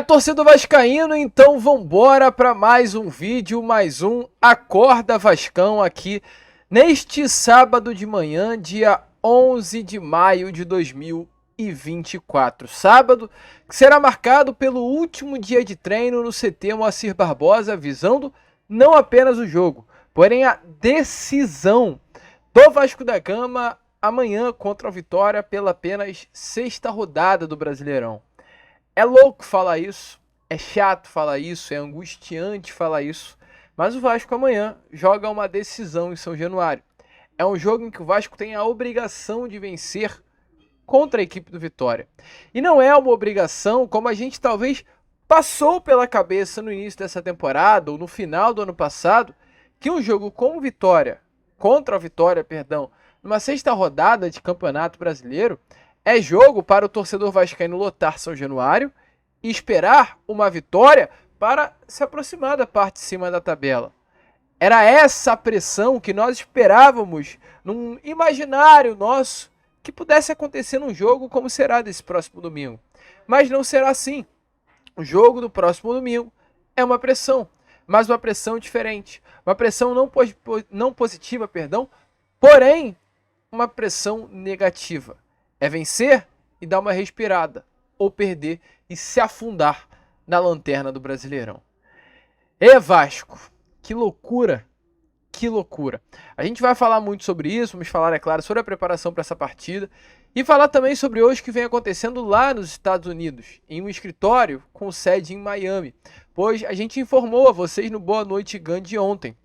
Torcedor vascaíno, então vambora para mais um vídeo, mais um Acorda Vascão aqui neste sábado de manhã, dia 11 de maio de 2024. Sábado que será marcado pelo último dia de treino no CT Moacir Barbosa, visando não apenas o jogo, porém a decisão do Vasco da Gama amanhã contra o Vitória pela apenas sexta rodada do Brasileirão. É louco falar isso, é chato falar isso, é angustiante falar isso, mas o Vasco amanhã joga uma decisão em São Januário. É um jogo em que o Vasco tem a obrigação de vencer contra a equipe do Vitória. E não é uma obrigação como a gente talvez passou pela cabeça no início dessa temporada ou no final do ano passado, que um jogo com o Vitória, contra o Vitória, numa sexta rodada de Campeonato Brasileiro, é jogo para o torcedor vascaíno lotar São Januário e esperar uma vitória para se aproximar da parte de cima da tabela. Era essa a pressão que nós esperávamos num imaginário nosso que pudesse acontecer num jogo como será desse próximo domingo. Mas não será assim. O jogo do próximo domingo é uma pressão, mas uma pressão diferente. Uma pressão não positiva, porém uma pressão negativa. É vencer e dar uma respirada, ou perder e se afundar na lanterna do Brasileirão. Vasco, que loucura, que loucura. A gente vai falar muito sobre isso, vamos falar, é claro, sobre a preparação para essa partida e falar também sobre hoje que vem acontecendo lá nos Estados Unidos, em um escritório com sede em Miami, pois a gente informou a vocês no Boa Noite Gandhi ontem.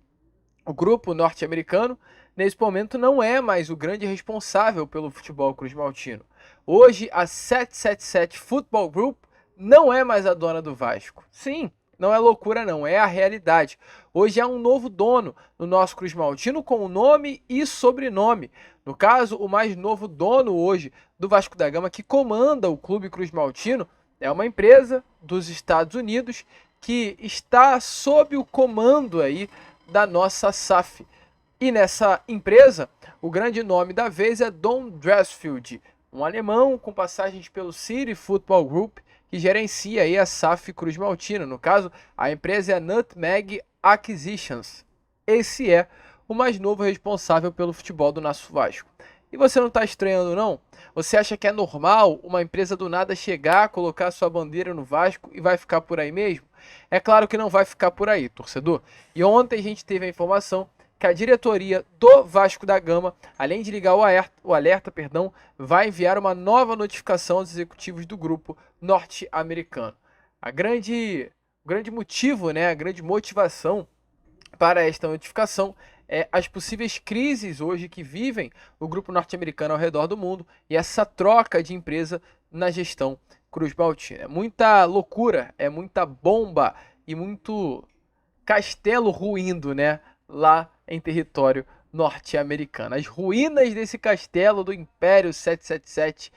O grupo norte-americano, nesse momento, não é mais o grande responsável pelo futebol cruz-maltino. Hoje, a 777 Football Group não é mais a dona do Vasco. Sim, não é loucura não, é a realidade. Hoje há um novo dono no nosso cruz-maltino com nome e sobrenome. No caso, o mais novo dono hoje do Vasco da Gama, que comanda o clube cruz-maltino, é uma empresa dos Estados Unidos que está sob o comando aí da nossa SAF. E nessa empresa, o grande nome da vez é Don Dressfield, um alemão com passagens pelo City Football Group, que gerencia aí a SAF Cruz Maltina. No caso, a empresa é a Nutmeg Acquisitions. Esse é o mais novo responsável pelo futebol do nosso Vasco. E você não está estranhando não? Você acha que é normal uma empresa do nada chegar, colocar sua bandeira no Vasco e vai ficar por aí mesmo? É claro que não vai ficar por aí, torcedor. E ontem a gente teve a informação que a diretoria do Vasco da Gama, além de ligar o alerta, vai enviar uma nova notificação aos executivos do grupo norte-americano. O grande motivo, a grande motivação para esta notificação é as possíveis crises hoje que vivem o grupo norte-americano ao redor do mundo e essa troca de empresa na gestão cruz-maltina. É muita loucura, é muita bomba e muito castelo ruindo, lá em território norte-americano. As ruínas desse castelo do Império 777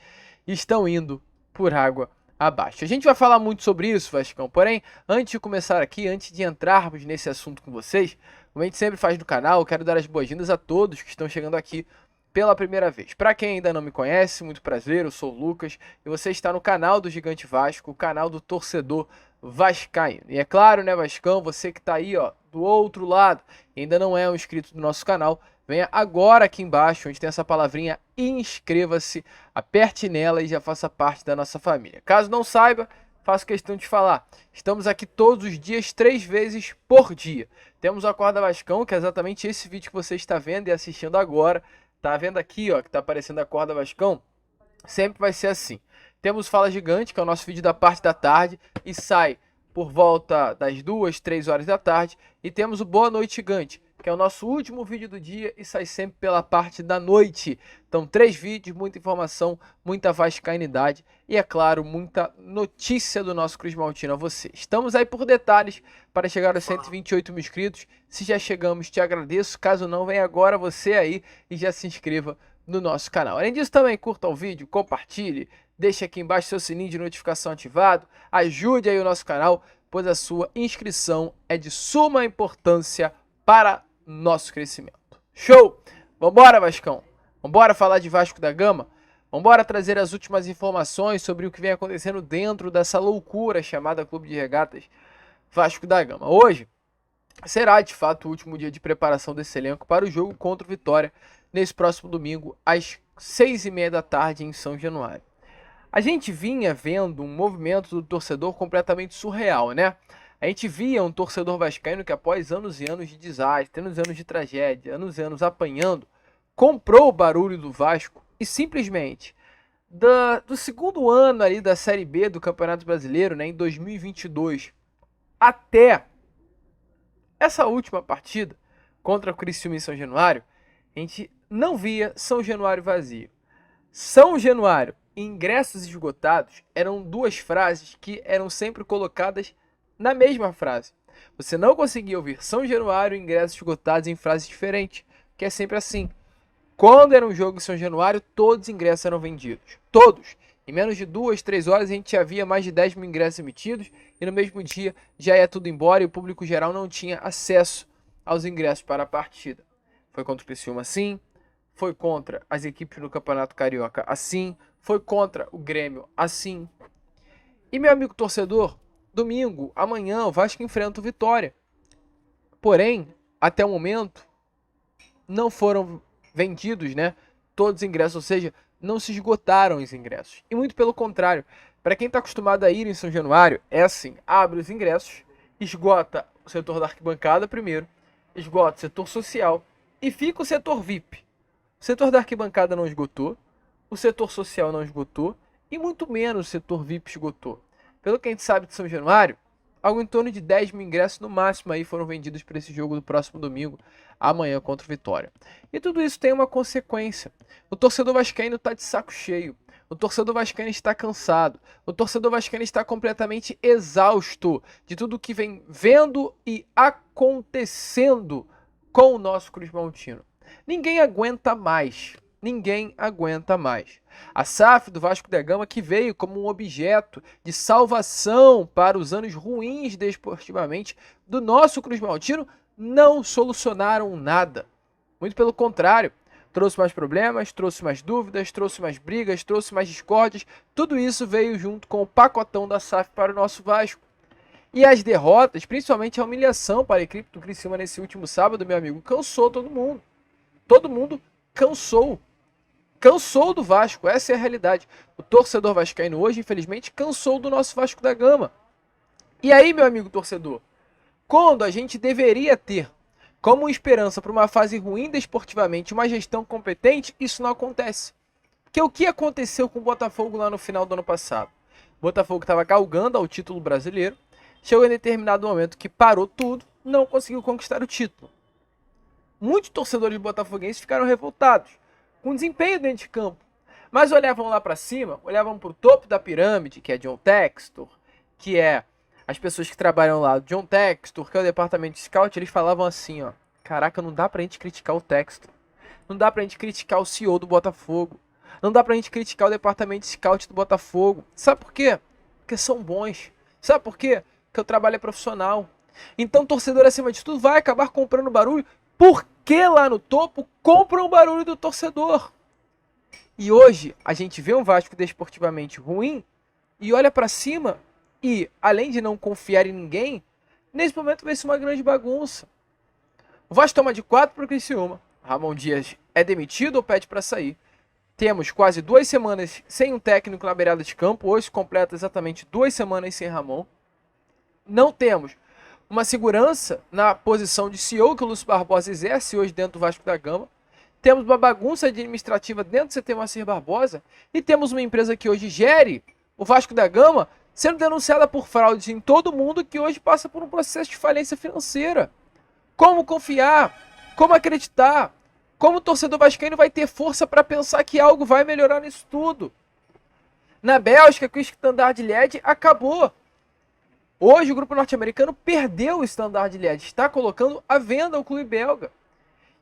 estão indo por água abaixo. A gente vai falar muito sobre isso, Vascão, porém, antes de começar aqui, antes de entrarmos nesse assunto com vocês, como a gente sempre faz no canal, eu quero dar as boas-vindas a todos que estão chegando aqui pela primeira vez. Para quem ainda não me conhece, muito prazer, eu sou o Lucas e você está no canal do Gigante Vasco, o canal do torcedor vascaíno. E é claro, Vascão, você que está aí, do outro lado, ainda não é um inscrito do nosso canal, venha agora aqui embaixo, onde tem essa palavrinha inscreva-se, aperte nela e já faça parte da nossa família. Caso não saiba, faço questão de falar, estamos aqui todos os dias, 3 vezes por dia. Temos o Acorda Vascão, que é exatamente esse vídeo que você está vendo e assistindo agora. Tá vendo aqui, que tá aparecendo a Acorda Vascão? Sempre vai ser assim. Temos Fala Gigante, que é o nosso vídeo da parte da tarde e sai por volta das 2, 3 horas da tarde. E temos o Boa Noite Gigante, que é o nosso último vídeo do dia e sai sempre pela parte da noite. Então 3 vídeos, muita informação, muita vascainidade e, é claro, muita notícia do nosso Cruz Maltino a você. Estamos aí por detalhes para chegar aos 128 mil inscritos. Se já chegamos, te agradeço. Caso não, vem agora você aí e já se inscreva no nosso canal. Além disso, também curta o vídeo, compartilhe, deixe aqui embaixo seu sininho de notificação ativado, ajude aí o nosso canal, pois a sua inscrição é de suma importância para nosso crescimento. Show! Vambora, Vascão! Vambora falar de Vasco da Gama? Vamos trazer as últimas informações sobre o que vem acontecendo dentro dessa loucura chamada Clube de Regatas Vasco da Gama. Hoje será, de fato, o último dia de preparação desse elenco para o jogo contra o Vitória, nesse próximo domingo, às 6h30 da tarde, em São Januário. A gente vinha vendo um movimento do torcedor completamente surreal, né? A gente via um torcedor vascaíno que, após anos e anos de desastre, anos e anos de tragédia, anos e anos apanhando, comprou o barulho do Vasco e simplesmente, do segundo ano ali da Série B do Campeonato Brasileiro, né, em 2022, até essa última partida contra o Criciúma em São Januário, a gente não via São Januário vazio. São Januário e ingressos esgotados eram duas frases que eram sempre colocadas na mesma frase. Você não conseguia ouvir São Januário e ingressos esgotados em frases diferentes, que é sempre assim. Quando era um jogo em São Januário, todos os ingressos eram vendidos. Todos. Em menos de 2, 3 horas a gente já via mais de 10 mil ingressos emitidos e no mesmo dia já ia tudo embora e o público geral não tinha acesso aos ingressos para a partida. Foi contra o Criciúma assim, foi contra as equipes do Campeonato Carioca assim, foi contra o Grêmio assim. E meu amigo torcedor, domingo, amanhã, o Vasco enfrenta o Vitória. Porém, até o momento, não foram vendidos, né, todos os ingressos, ou seja, não se esgotaram os ingressos. E muito pelo contrário, para quem está acostumado a ir em São Januário, é assim, abre os ingressos, esgota o setor da arquibancada primeiro, esgota o setor social e fica o setor VIP. O setor da arquibancada não esgotou, o setor social não esgotou e muito menos o setor VIP esgotou. Pelo que a gente sabe de São Januário, algo em torno de 10 mil ingressos no máximo aí foram vendidos para esse jogo do próximo domingo, amanhã contra o Vitória. E tudo isso tem uma consequência. O torcedor vascaíno está de saco cheio. O torcedor vascaíno está cansado. O torcedor vascaíno está completamente exausto de tudo que vem vendo e acontecendo com o nosso Cruz Maltino. Ninguém aguenta mais. Ninguém aguenta mais. A SAF do Vasco da Gama, que veio como um objeto de salvação para os anos ruins desportivamente do nosso Cruz Maltino, não solucionaram nada. Muito pelo contrário, trouxe mais problemas, trouxe mais dúvidas, trouxe mais brigas, trouxe mais discórdias. Tudo isso veio junto com o pacotão da SAF para o nosso Vasco. E as derrotas, principalmente a humilhação para a equipe do Criciúma nesse último sábado, meu amigo, cansou todo mundo. Todo mundo cansou. Cansou do Vasco, essa é a realidade. O torcedor vascaíno hoje, infelizmente, cansou do nosso Vasco da Gama. E aí, meu amigo torcedor, quando a gente deveria ter como esperança para uma fase ruim desportivamente uma gestão competente, isso não acontece. Porque o que aconteceu com o Botafogo lá no final do ano passado? O Botafogo estava galgando ao título brasileiro, chegou em determinado momento que parou tudo, não conseguiu conquistar o título. Muitos torcedores botafoguenses ficaram revoltados com o desempenho dentro de campo. Mas olhavam lá para cima, olhavam para o topo da pirâmide, que é John Textor, que é as pessoas que trabalham lá, John Textor, que é o departamento de scout, eles falavam assim, ó, caraca, não dá pra gente criticar o Textor, não dá pra gente criticar o CEO do Botafogo, não dá pra gente criticar o departamento de scout do Botafogo. Sabe por quê? Porque são bons. Sabe por quê? Porque o trabalho é profissional. Então o torcedor, acima de tudo, vai acabar comprando barulho, porque lá no topo compram o barulho do torcedor. E hoje a gente vê um Vasco desportivamente ruim e olha pra cima e, além de não confiar em ninguém, nesse momento vai ser uma grande bagunça. O Vasco toma de 4 para o Criciúma. Ramon Dias é demitido ou pede para sair. Temos quase 2 semanas sem um técnico na beirada de campo. Hoje completa exatamente 2 semanas sem Ramon. Não temos uma segurança na posição de CEO que o Lúcio Barbosa exerce hoje dentro do Vasco da Gama. Temos uma bagunça administrativa dentro do CT Moacir Barbosa. E temos uma empresa que hoje gere o Vasco da Gama sendo denunciada por fraudes em todo mundo, que hoje passa por um processo de falência financeira. Como confiar? Como acreditar? Como o torcedor vascaíno vai ter força para pensar que algo vai melhorar nisso tudo? Na Bélgica, que o Standard Liège acabou. Hoje o grupo norte-americano perdeu o Standard Liège, está colocando à venda o clube belga.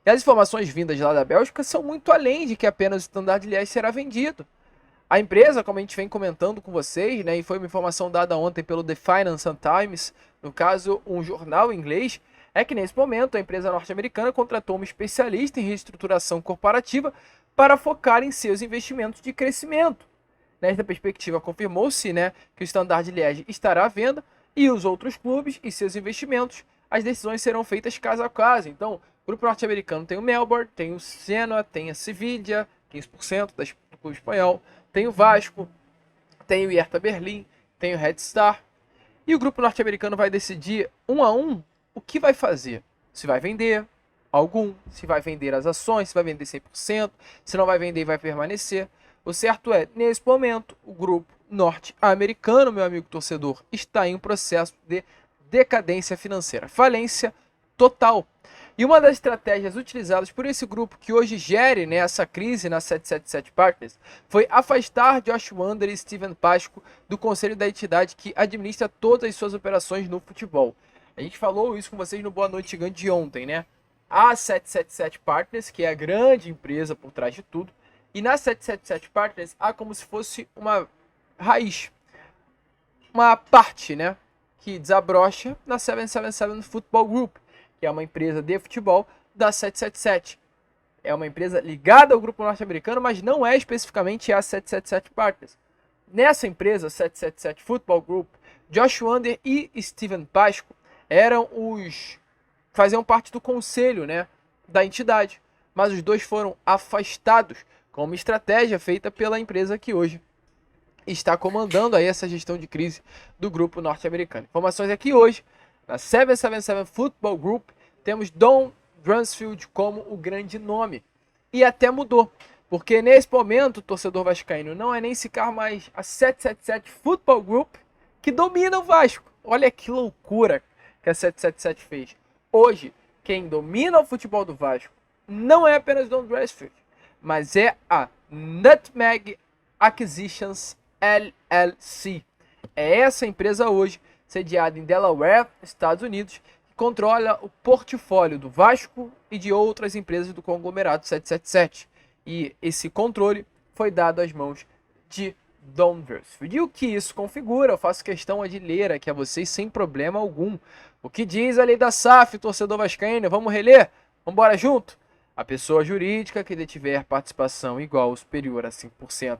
E as informações vindas lá da Bélgica são muito além de que apenas o Standard Liège será vendido. A empresa, como a gente vem comentando com vocês, né, e foi uma informação dada ontem pelo The Financial Times, no caso um jornal inglês, é que nesse momento a empresa norte-americana contratou uma especialista em reestruturação corporativa para focar em seus investimentos de crescimento. Nesta perspectiva, confirmou-se, né, que o Standard Liège estará à venda e os outros clubes e seus investimentos, as decisões serão feitas caso a caso. Então, o grupo norte-americano tem o Melbourne, tem o Genoa, tem a Sevilla, 15% do clube espanhol, tem o Vasco, tem o Hertha Berlim, tem o Red Star. E o grupo norte-americano vai decidir um a um o que vai fazer. Se vai vender algum, se vai vender as ações, se vai vender 100%, se não vai vender e vai permanecer. O certo é, nesse momento, o grupo norte-americano, meu amigo torcedor, está em um processo de decadência financeira, falência total. E uma das estratégias utilizadas por esse grupo que hoje gere, né, essa crise na 777 Partners foi afastar Josh Wander e Steven Pasco do conselho da entidade que administra todas as suas operações no futebol. A gente falou isso com vocês no Boa Noite Gigante de ontem, né? A 777 Partners, que é a grande empresa por trás de tudo, e na 777 Partners há como se fosse uma raiz, uma parte, né, que desabrocha na 777 Football Group, que é uma empresa de futebol da 777. É uma empresa ligada ao grupo norte-americano, mas não é especificamente a 777 Partners. Nessa empresa, 777 Football Group, Josh Wander e Steven Pasco faziam parte do conselho, né, da entidade, mas os dois foram afastados com uma estratégia feita pela empresa que hoje está comandando aí essa gestão de crise do grupo norte-americano. Informações aqui hoje, na 777 Football Group, temos Don Bransfield como o grande nome. E até mudou, porque nesse momento o torcedor vascaíno não é nem sequer mais a 777 Football Group que domina o Vasco. Olha que loucura que a 777 fez. Hoje, quem domina o futebol do Vasco não é apenas Don Bransfield, mas é a Nutmeg Acquisitions LLC. É essa empresa hoje, sediada em Delaware, Estados Unidos, que controla o portfólio do Vasco e de outras empresas do conglomerado 777. E esse controle foi dado às mãos de Don Bransfield. E o que isso configura? Eu faço questão de ler aqui a vocês sem problema algum. O que diz a lei da SAF, torcedor vascaíno? Vamos reler? Vamos embora junto? A pessoa jurídica que detiver participação igual ou superior a 5%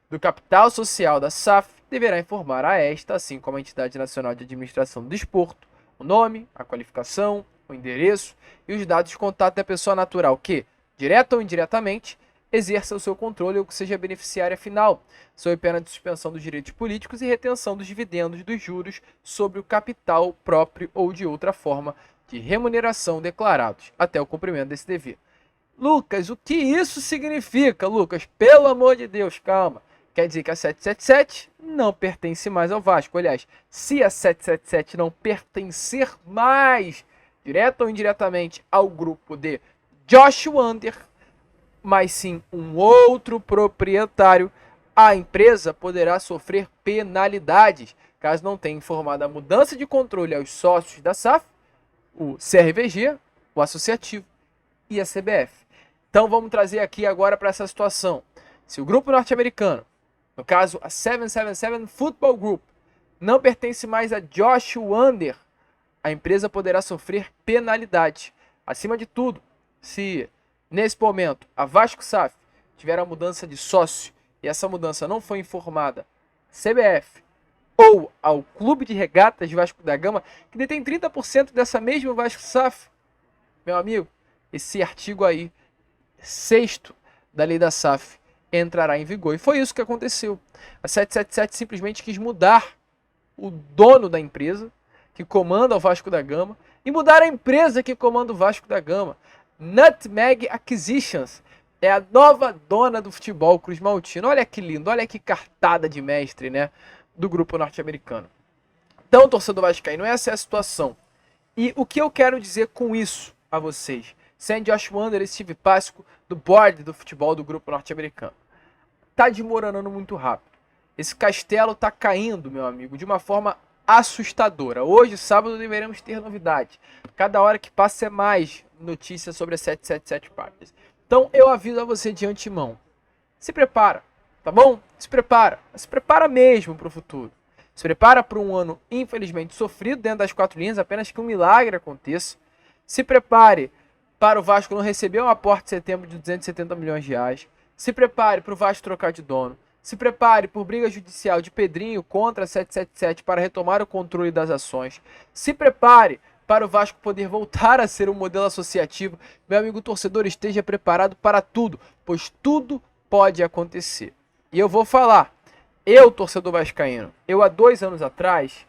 do capital social da SAF deverá informar a esta, assim como a Entidade Nacional de Administração do Desporto, o nome, a qualificação, o endereço e os dados de contato da pessoa natural que, direta ou indiretamente, exerça o seu controle ou que seja beneficiária final, sob pena de suspensão dos direitos políticos e retenção dos dividendos dos juros sobre o capital próprio ou de outra forma de remuneração declarados, até o cumprimento desse dever. Lucas, o que isso significa, Lucas? Pelo amor de Deus, calma. Quer dizer que a 777 não pertence mais ao Vasco. Aliás, se a 777 não pertencer mais, direta ou indiretamente, ao grupo de Josh Wander, mas sim um outro proprietário, a empresa poderá sofrer penalidades, caso não tenha informado a mudança de controle aos sócios da SAF, o CRVG, o associativo e a CBF. Então vamos trazer aqui agora para essa situação. Se o grupo norte-americano, no caso a 777 Football Group, não pertence mais a Josh Wander, a empresa poderá sofrer penalidade. Acima de tudo, se nesse momento a Vasco SAF tiver a mudança de sócio e essa mudança não foi informada à CBF ou ao Clube de Regatas de Vasco da Gama, que detém 30% dessa mesma Vasco SAF, meu amigo, esse artigo aí, 6º da lei da SAF, entrará em vigor. E foi isso que aconteceu. A 777 simplesmente quis mudar o dono da empresa, que comanda o Vasco da Gama, e mudar a empresa que comanda o Vasco da Gama. Nutmeg Acquisitions é a nova dona do futebol Cruz Maltino. Olha que lindo, olha que cartada de mestre, né, do grupo norte-americano. Então, torcedor vascaíno, essa é a situação. E o que eu quero dizer com isso a vocês? Sem Josh Wander e Steve Pasco do board do futebol do grupo norte-americano. Tá desmoronando muito rápido. Esse castelo tá caindo, meu amigo, de uma forma assustadora. Hoje, sábado, deveremos ter novidade. Cada hora que passa é mais notícias sobre a 777 Partners. Então, eu aviso a você de antemão. Se prepara, tá bom? Se prepara mesmo para o futuro. Se prepara para um ano, infelizmente, sofrido dentro das quatro linhas, apenas que um milagre aconteça. Se prepare para o Vasco não receber um aporte de setembro de 270 milhões de reais. Se prepare para o Vasco trocar de dono. Se prepare por briga judicial de Pedrinho contra a 777 para retomar o controle das ações. Se prepare para o Vasco poder voltar a ser um modelo associativo. Meu amigo torcedor, esteja preparado para tudo, pois tudo pode acontecer. E eu vou falar, eu, torcedor vascaíno, eu há 2 anos atrás,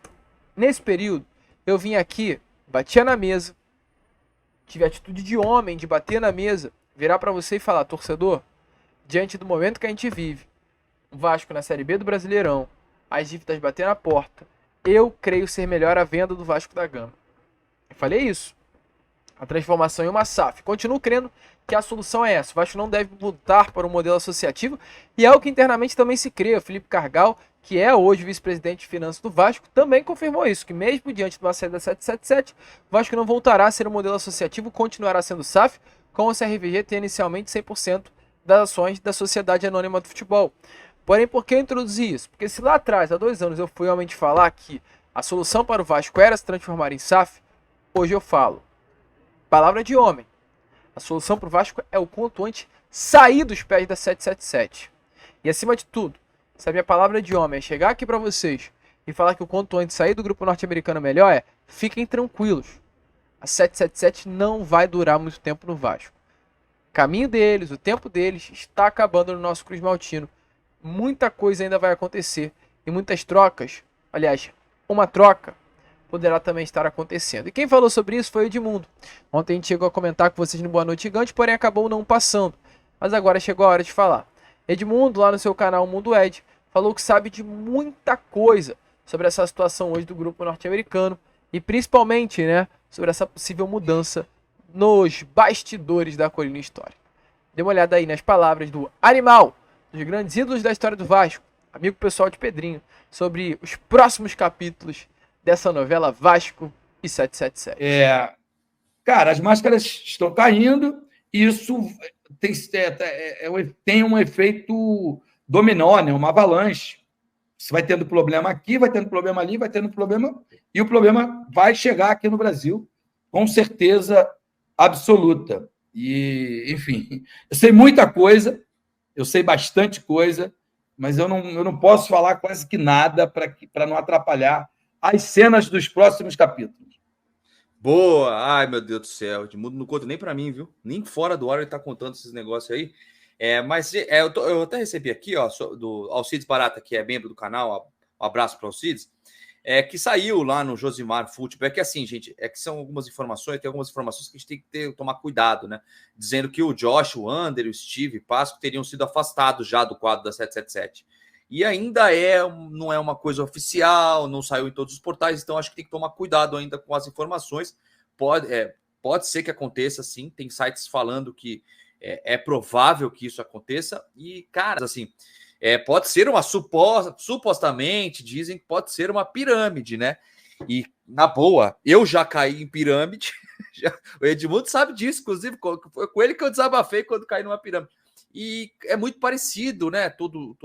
nesse período, eu vim aqui, batia na mesa, tive a atitude de homem, de bater na mesa, virar para você e falar, torcedor, diante do momento que a gente vive, o Vasco na Série B do Brasileirão, as dívidas bater na porta, eu creio ser melhor a venda do Vasco da Gama. Eu falei isso. A transformação em uma SAF. Continuo crendo que a solução é essa. O Vasco não deve voltar para um modelo associativo e é o que internamente também se crê. O Felipe Cargal, que é hoje vice-presidente de finanças do Vasco, também confirmou isso, que mesmo diante de uma saída da 777, o Vasco não voltará a ser um modelo associativo, continuará sendo SAF, com o CRVG ter inicialmente 100% das ações da Sociedade Anônima do Futebol. Porém, por que eu introduzi isso? Porque se lá atrás, há 2 anos, eu fui realmente falar que a solução para o Vasco era se transformar em SAF, hoje eu falo. Palavra de homem. A solução para o Vasco é o quanto antes sair dos pés da 777. E acima de tudo, se a minha palavra de homem é chegar aqui para vocês e falar que o quanto antes sair do grupo norte-americano melhor fiquem tranquilos. A 777 não vai durar muito tempo no Vasco. O caminho deles, o tempo deles está acabando no nosso Cruz Maltino. Muita coisa ainda vai acontecer e muitas trocas, aliás, uma troca poderá também estar acontecendo. E quem falou sobre isso foi o Edmundo. Ontem a gente chegou a comentar com vocês no Boa Noite Gigante, porém acabou não passando. Mas agora chegou a hora de falar. Edmundo, lá no seu canal Mundo Ed, falou que sabe de muita coisa sobre essa situação hoje do grupo norte-americano e principalmente, né, sobre essa possível mudança nos bastidores da Colina História. Dê uma olhada aí nas palavras do animal, dos grandes ídolos da história do Vasco, amigo pessoal de Pedrinho, sobre os próximos capítulos dessa novela Vasco e 777. Cara, as máscaras estão caindo e isso tem um efeito dominó, né? Uma avalanche. Você vai tendo problema aqui, vai tendo problema ali, vai tendo problema, e o problema vai chegar aqui no Brasil, com certeza absoluta. E, enfim, eu sei muita coisa, eu sei bastante coisa, mas eu não posso falar quase que nada para não atrapalhar as cenas dos próximos capítulos. Boa! Ai, meu Deus do céu. Edmundo não conta nem para mim, viu? Nem fora do ar ele tá contando esses negócios aí. Mas eu até recebi aqui, ó, do Alcides Barata, que é membro do canal, um abraço para o Alcides, que saiu lá no Josimar Futebol. É que assim, gente, que são algumas informações, tem algumas informações que a gente tem que tomar cuidado, né? Dizendo que o Josh, o Ander, o Steve e o Pasco teriam sido afastados já do quadro da 777. E ainda não é uma coisa oficial, não saiu em todos os portais, então acho que tem que tomar cuidado ainda com as informações. Pode ser que aconteça, sim, tem sites falando que é provável que isso aconteça, e, cara, assim, pode ser uma supostamente, dizem que pode ser uma pirâmide, né? E, na boa, eu já caí em pirâmide, o Edmundo sabe disso, inclusive, foi com ele que eu desabafei quando caí numa pirâmide. E é muito parecido, né? Todo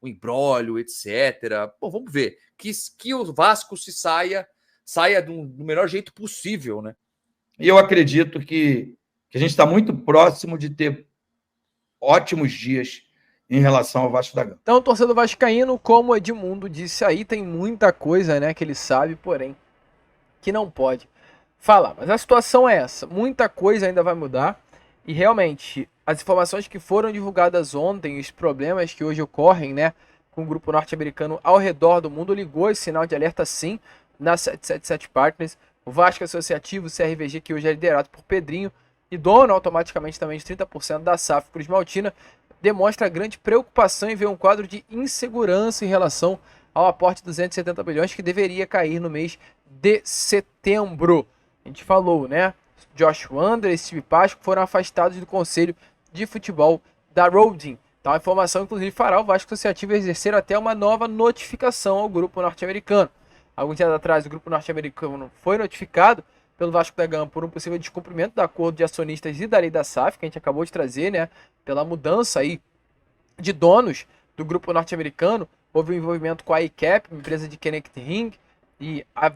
o imbróglio, etc. Bom, vamos ver. Que o Vasco saia do melhor jeito possível, né? E eu acredito que a gente está muito próximo de ter ótimos dias em relação ao Vasco da Gama. Então, o torcedor vascaíno, como o Edmundo disse aí, tem muita coisa, né, que ele sabe, porém, que não pode falar. Mas a situação é essa. Muita coisa ainda vai mudar. E realmente, as informações que foram divulgadas ontem, os problemas que hoje ocorrem, né, com o grupo norte-americano ao redor do mundo, ligou esse sinal de alerta sim na 777 Partners. O Vasco Associativo, o CRVG, que hoje é liderado por Pedrinho e dono automaticamente também de 30% da SAF Cruz Maltina, demonstra grande preocupação em ver um quadro de insegurança em relação ao aporte de 270 bilhões que deveria cair no mês de setembro. A gente falou, né? Josh Wander e Steve Pasco foram afastados do Conselho de Futebol da Roding. Então a informação, inclusive, fará o Vasco Associativo exercer até uma nova notificação ao grupo norte-americano. Alguns dias atrás, o grupo norte-americano foi notificado pelo Vasco da Gama por um possível descumprimento do acordo de acionistas e da lei da SAF, que a gente acabou de trazer, né? Pela mudança aí de donos do grupo norte-americano. Houve um envolvimento com a ICAP, uma empresa de Connect Ring, e há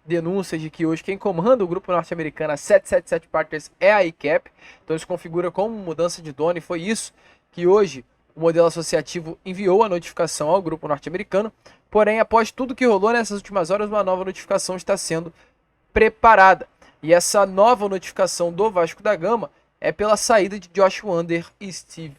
denúncias de que hoje quem comanda o grupo norte-americano, a 777 Partners, é a ICAP. Então isso configura como mudança de dono, e foi isso que hoje o modelo associativo enviou a notificação ao grupo norte-americano. Porém, após tudo que rolou nessas últimas horas, uma nova notificação está sendo preparada. E essa nova notificação do Vasco da Gama é pela saída de Josh Wander e Steve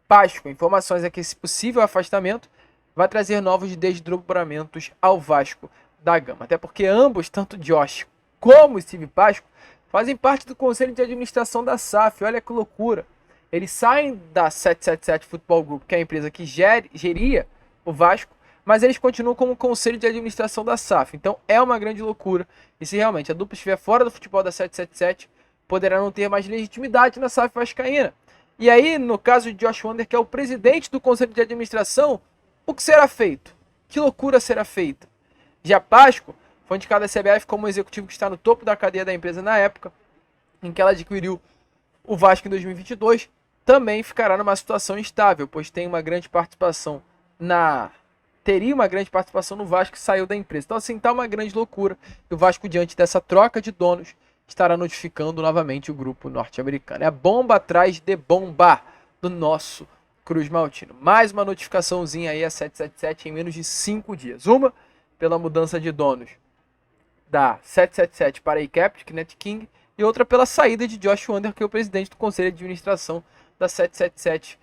Pasco. Informações é que esse possível afastamento vai trazer novos desdobramentos ao Vasco da Gama. Até porque ambos, tanto Josh como Steve Pasco, fazem parte do conselho de administração da SAF. Olha que loucura. Eles saem da 777 Futebol Group, que é a empresa que geria o Vasco, mas eles continuam como conselho de administração da SAF. Então é uma grande loucura. E se realmente a dupla estiver fora do futebol da 777, poderá não ter mais legitimidade na SAF vascaína. E aí, no caso de Josh Wander, que é o presidente do conselho de administração, o que será feito? Que loucura será feita? Já Pasco foi indicado à CBF como executivo que está no topo da cadeia da empresa na época em que ela adquiriu o Vasco em 2022, também ficará numa situação instável, pois teria uma grande participação no Vasco que saiu da empresa. Então assim, está uma grande loucura. E o Vasco, diante dessa troca de donos, estará notificando novamente o grupo norte-americano. É a bomba atrás de bomba do nosso Cruz Maltino. Mais uma notificaçãozinha aí a 777 em menos de 5 dias. Uma pela mudança de donos da 777 para a ICAP, Kenneth King, e outra pela saída de Josh Wander, que é o presidente do conselho de administração da 777.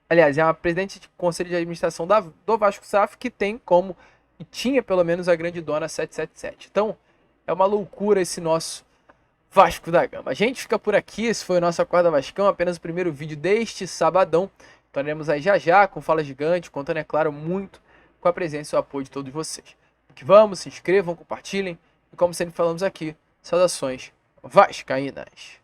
Aliás, é a presidente do conselho de administração do Vasco SAF, que tem como, e tinha pelo menos a grande dona 777. Então, é uma loucura esse nosso Vasco da Gama. A gente fica por aqui, esse foi o nosso Acorda Vascão, apenas o primeiro vídeo deste sabadão. Estaremos aí já com Fala Gigante, contando, é claro, muito com a presença e o apoio de todos vocês. Que vamos, se inscrevam, compartilhem, e como sempre falamos aqui, saudações vascaínas.